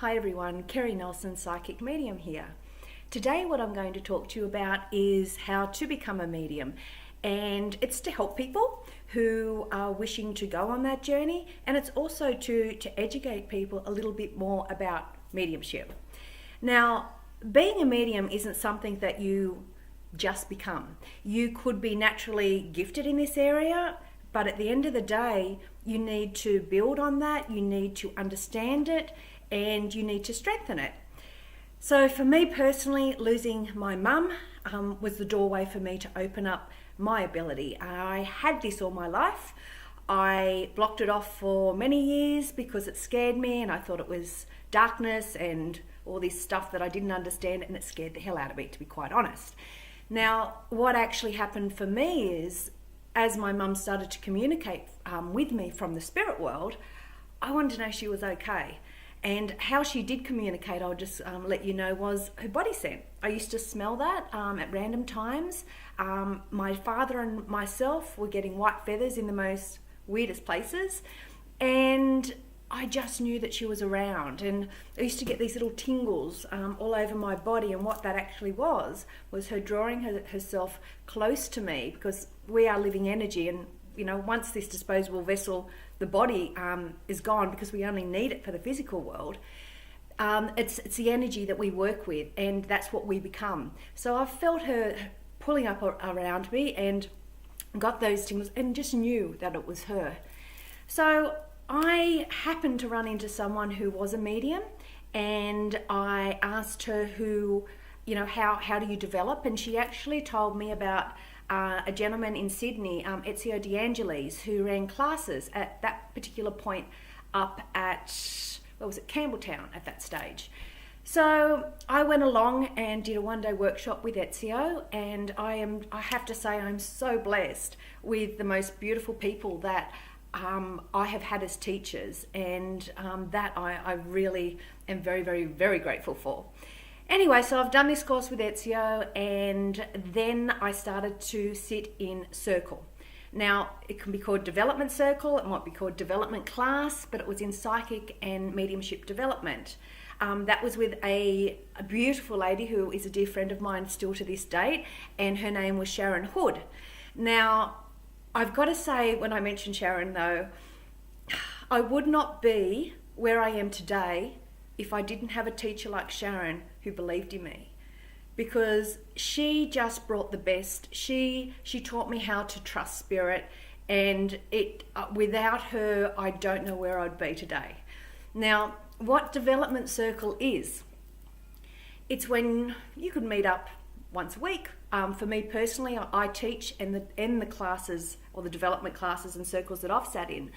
Hi everyone, Kerry Nelson, Psychic Medium here. Today what I'm going to talk to you about is how to become a medium, and it's to help people who are wishing to go on that journey, and it's also to educate people a little bit more about mediumship. Now, being a medium isn't something that you just become. You could be naturally gifted in this area, but at the end of the day, you need to build on that, you need to understand it, and you need to strengthen it. So for me personally, losing my mum was the doorway for me to open up my ability. I had this all my life. I blocked it off for many years because it scared me, and I thought it was darkness and all this stuff that I didn't understand, and it scared the hell out of me, to be quite honest. Now, what actually happened for me is, as my mum started to communicate with me from the spirit world, I wanted to know she was okay. And how she did communicate, I'll just let you know, was her body scent. I used to smell that at random times. My father and myself were getting white feathers in the most weirdest places, and I just knew that she was around. And I used to get these little tingles all over my body, and what that actually was her drawing herself close to me, because we are living energy, and you know, once this disposable vessel, the body is gone, because we only need it for the physical world. It's the energy that we work with, and that's what we become. So I felt her pulling up around me and got those tingles and just knew that it was her. So I happened to run into someone who was a medium, and I asked her how do you develop? And she actually told me about a gentleman in Sydney, Ezio De Angelis, who ran classes at that particular point up at, Campbelltown at that stage. So I went along and did a one-day workshop with Ezio, and I have to say I'm so blessed with the most beautiful people that I have had as teachers, and that I really am very, very, very grateful for. Anyway, so I've done this course with Ezio, and then I started to sit in circle. Now, it can be called development circle, it might be called development class, but it was in psychic and mediumship development. That was with a beautiful lady who is a dear friend of mine still to this date, and her name was Sharon Hood. Now, I've got to say, when I mention Sharon though, I would not be where I am today if I didn't have a teacher like Sharon who believed in me, because she just brought the best. She taught me how to trust spirit, and without her, I don't know where I'd be today. Now, what development circle is, it's when you could meet up once a week. For me personally, I teach, and the classes, or the development classes and circles that I've sat in,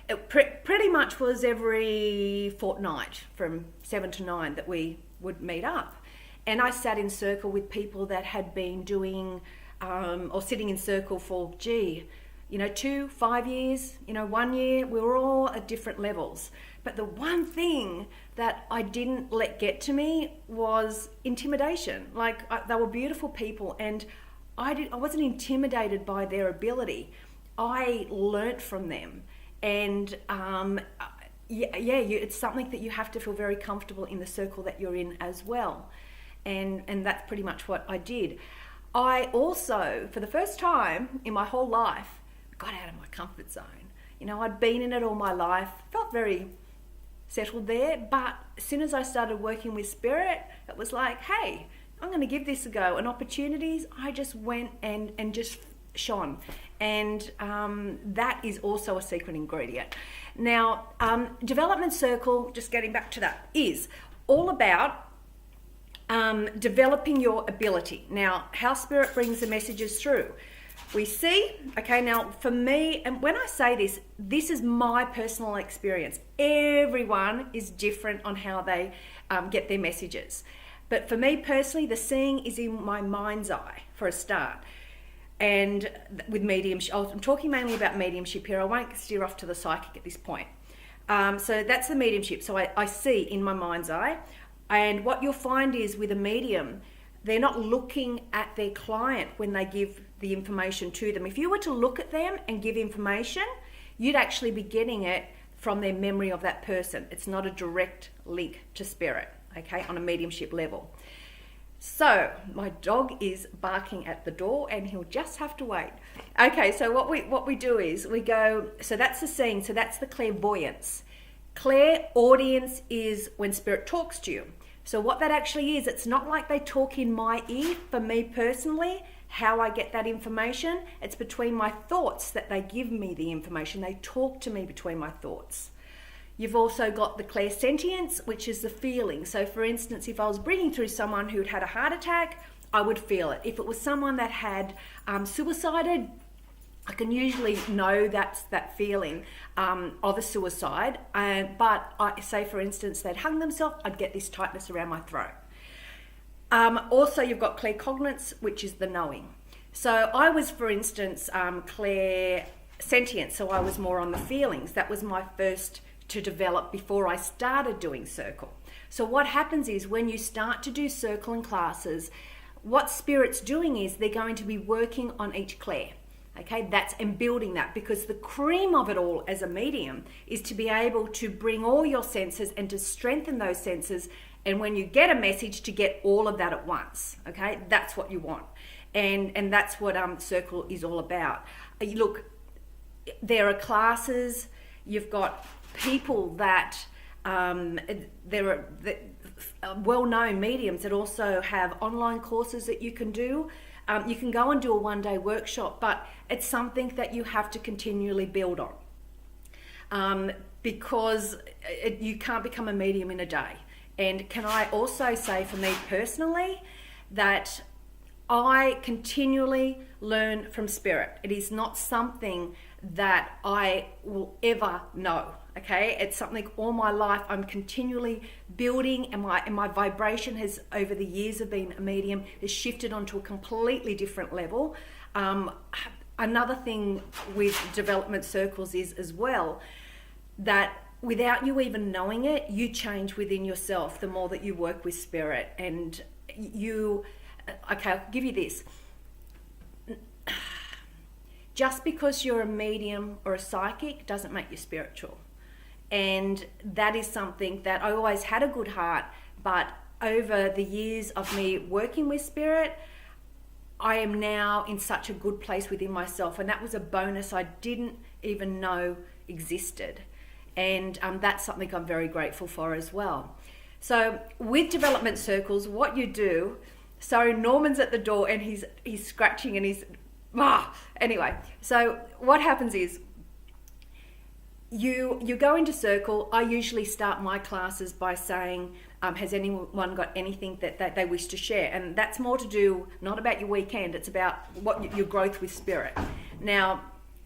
it pretty much was every fortnight from 7 to 9 that we would meet up. And I sat in circle with people that had been doing or sitting in circle for 2, 5 years, 1 year. We were all at different levels. But the one thing that I didn't let get to me was intimidation. They were beautiful people, and I wasn't intimidated by their ability. I learnt from them. And it's something that you have to feel very comfortable in the circle that you're in as well. And that's pretty much what I did. I also, for the first time in my whole life, got out of my comfort zone. I'd been in it all my life, felt very settled there, but as soon as I started working with spirit, it was like, hey, I'm going to give this a go. And opportunities, I just went and just shone. And that is also a secret ingredient. Now, development circle, just getting back to that, is all about developing your ability. Now, how spirit brings the messages through. We see, okay, now for me, and when I say this, this is my personal experience. Everyone is different on how they get their messages. But for me personally, the seeing is in my mind's eye for a start. And with mediumship, I'm talking mainly about mediumship here. I won't steer off to the psychic at this point. So that's the mediumship. So I see in my mind's eye. And what you'll find is with a medium, they're not looking at their client when they give the information to them. If you were to look at them and give information, you'd actually be getting it from their memory of that person. It's not a direct link to spirit, okay, on a mediumship level. So my dog is barking at the door and he'll just have to wait. Okay, so what we do is we go, so that's the seeing, so that's the clairvoyance. Clairaudience is when spirit talks to you. So what that actually is, it's not like they talk in my ear. For me personally, how I get that information, it's between my thoughts that they give me the information. They talk to me between my thoughts. You've also got the clairsentience, which is the feeling. So for instance, if I was bringing through someone who'd had a heart attack, I would feel it. If it was someone that had suicided, I can usually know that's that feeling of a suicide. But I say, for instance, they'd hung themselves, I'd get this tightness around my throat. Also, you've got claircognizance, which is the knowing. So I was, for instance, clairsentient, so I was more on the feelings. That was my first to develop before I started doing circle. So what happens is when you start to do circle in classes, what spirit's doing is they're going to be working on each clair. Okay, that's and building that, because the cream of it all as a medium is to be able to bring all your senses and to strengthen those senses. And when you get a message, to get all of that at once. Okay, that's what you want, and that's what circle is all about. Look, there are classes. You've got people that there are well-known mediums that also have online courses that you can do. You can go and do a one-day workshop, but it's something that you have to continually build on, because you can't become a medium in a day. And can I also say, for me personally, that I continually learn from spirit. It is not something that I will ever know. Okay, it's something all my life I'm continually building, and my vibration has, over the years of being a medium, has shifted onto a completely different level. Another thing with development circles is as well that without you even knowing it, you change within yourself the more that you work with spirit. And okay, I'll give you this. Just because you're a medium or a psychic doesn't make you spiritual. And that is something that I always had a good heart, but over the years of me working with spirit, I am now in such a good place within myself, and that was a bonus I didn't even know existed. And that's something I'm very grateful for as well. So with development circles, what you do, so Norman's at the door and he's scratching and he's, anyway, so what happens is, you go into circle. I usually start my classes by saying, has anyone got anything that they wish to share? And that's more to do, not about your weekend, it's about your growth with spirit. Now,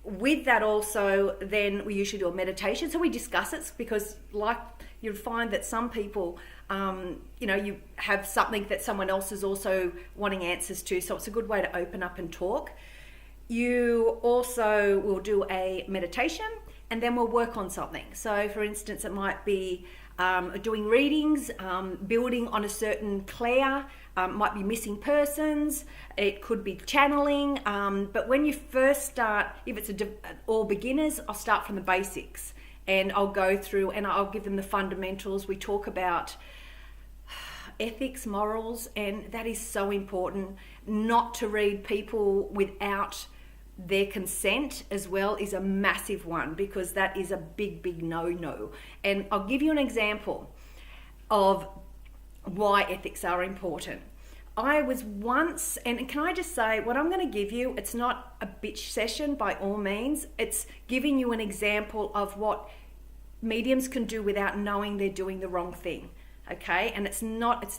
with that also, then we usually do a meditation. So we discuss it, because like you'll find that some people, you have something that someone else is also wanting answers to. So it's a good way to open up and talk. You also will do a meditation, and then we'll work on something. So for instance, it might be doing readings, building on a certain clair, might be missing persons, it could be channeling, but when you first start, if it's all beginners, I'll start from the basics, and I'll go through and I'll give them the fundamentals. We talk about ethics, morals, and that is so important. Not to read people without their consent as well is a massive one, because that is a big no-no. And I'll give you an example of why ethics are important. I was once, and can I just say, what I'm going to give you, it's not a bitch session by all means. It's giving you an example of what mediums can do without knowing they're doing the wrong thing. Okay, and it's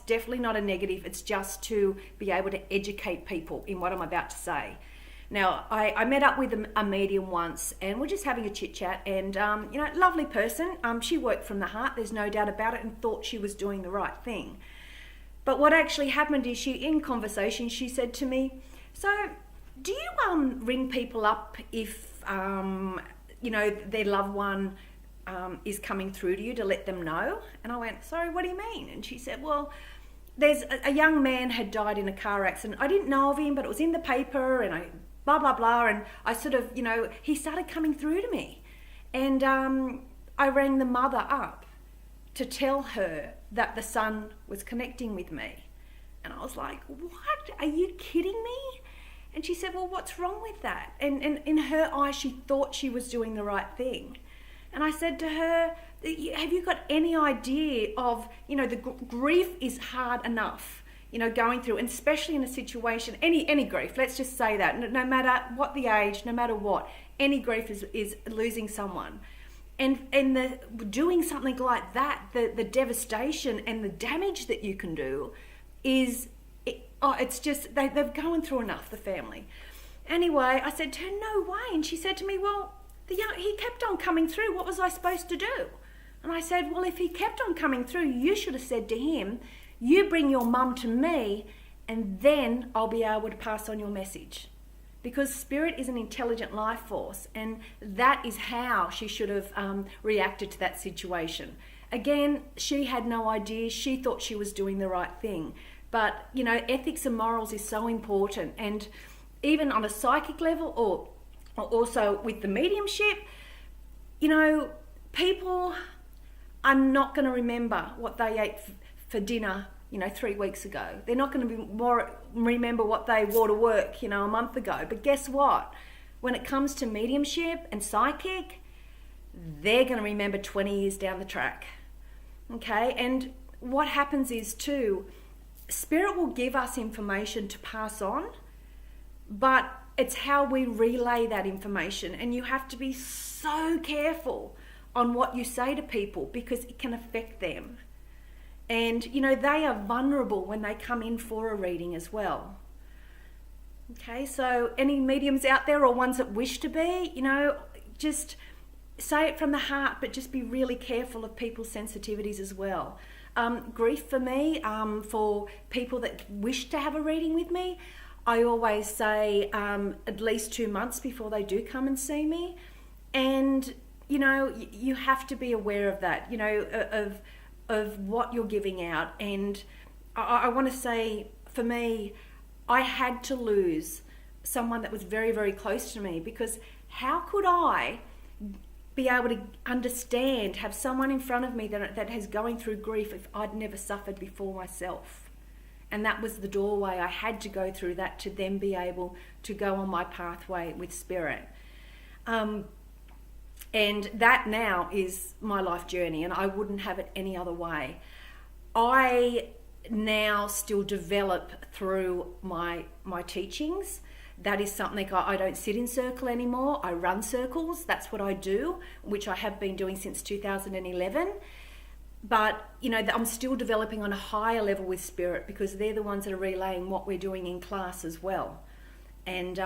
definitely not a negative. It's just to be able to educate people in what I'm about to say. Now, I met up with a medium once, and we're just having a chit chat, and lovely person. She worked from the heart, there's no doubt about it, and thought she was doing the right thing. But what actually happened is, in conversation, she said to me, "So, do you ring people up if their loved one is coming through to you to let them know?" And I went, "Sorry, what do you mean?" And she said, "Well, there's a young man had died in a car accident. I didn't know of him, but it was in the paper, and I blah blah blah, and I sort of, he started coming through to me, and I rang the mother up to tell her that the son was connecting with me. And I was like, what? Are you kidding me? And she said, well, what's wrong with that? And in her eyes, she thought she was doing the right thing. And I said to her, have you got any idea of, the grief is hard enough, going through, and especially in a situation, any grief, let's just say that, no matter what the age, no matter what, any grief is losing someone. And doing something like that, the devastation and the damage that you can do it's just, they're going through enough, the family. Anyway, I said to her, no way. And she said to me, well, he kept on coming through. What was I supposed to do? And I said, well, if he kept on coming through, you should have said to him, you bring your mum to me, and then I'll be able to pass on your message. Because spirit is an intelligent life force, and that is how she should have reacted to that situation. Again, she had no idea. She thought she was doing the right thing. But, ethics and morals is so important. And even on a psychic level, or also with the mediumship, people are not going to remember what they ate for dinner, 3 weeks ago. They're not going to remember what they wore to work, a month ago. But guess what? When it comes to mediumship and psychic, they're going to remember 20 years down the track. Okay? And what happens is too, spirit will give us information to pass on, but it's how we relay that information. And you have to be so careful on what you say to people, because it can affect them. And, they are vulnerable when they come in for a reading as well. Okay, so any mediums out there or ones that wish to be, just say it from the heart, but just be really careful of people's sensitivities as well. Grief for me, for people that wish to have a reading with me, I always say at least 2 months before they do come and see me. And, you have to be aware of that, of what you're giving out. And I want to say, for me, I had to lose someone that was very, very close to me, because how could I be able to understand, have someone in front of me that has going through grief if I'd never suffered before myself? And that was the doorway. I had to go through that to then be able to go on my pathway with spirit. And that now is my life journey, and I wouldn't have it any other way. I now still develop through my teachings. That is something I don't sit in circle anymore. I run circles. That's what I do, which I have been doing since 2011. But, I'm still developing on a higher level with spirit, because they're the ones that are relaying what we're doing in class as well. And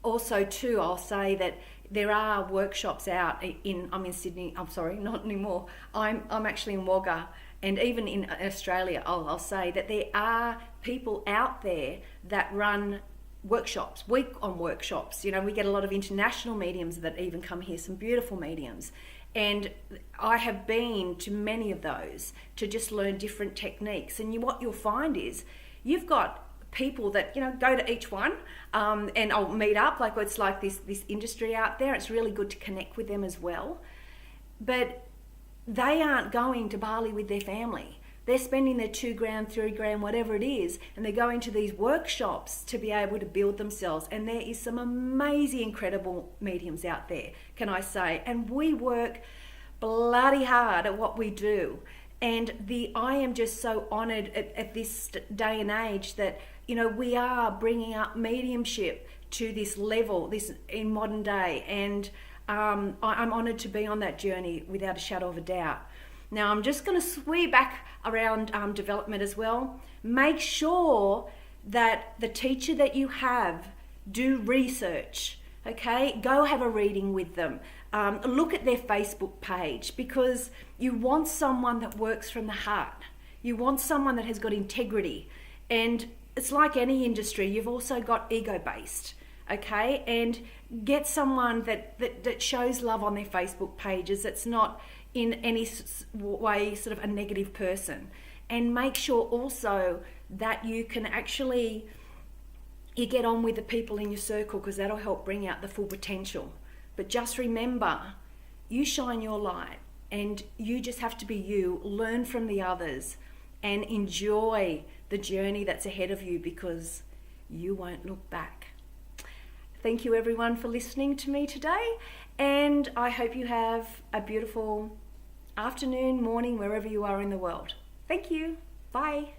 also too, I'll say that there are workshops out I'm in Sydney. I'm sorry, not anymore. I'm actually in Wagga, and even in Australia, I'll say that there are people out there that run workshops, week-on workshops. We get a lot of international mediums that even come here, some beautiful mediums. And I have been to many of those to just learn different techniques. And what you'll find is you've got people that go to each one, and I'll meet up, it's like this industry out there. It's really good to connect with them as well, but they aren't going to Bali with their family. They're spending their $2,000, $3,000, whatever it is, and they're going to these workshops to be able to build themselves. And there is some amazing, incredible mediums out there, can I say, and we work bloody hard at what we do. And I am just so honoured at this day and age that, we are bringing up mediumship to this level, this in modern day. And I'm honoured to be on that journey without a shadow of a doubt. Now, I'm just going to sweep back around development as well. Make sure that the teacher that you have do research, okay? Go have a reading with them. Look at their Facebook page, because you want someone that works from the heart. You want someone that has got integrity. And it's like any industry, you've also got ego-based, okay? And get someone that shows love on their Facebook pages, that's not in any way sort of a negative person. And make sure also that you can actually, you get on with the people in your circle, because that'll help bring out the full potential. But just remember, you shine your light, and you just have to be you, learn from the others, and enjoy the journey that's ahead of you, because you won't look back. Thank you everyone for listening to me today, and I hope you have a beautiful afternoon, morning, wherever you are in the world. Thank you. Bye.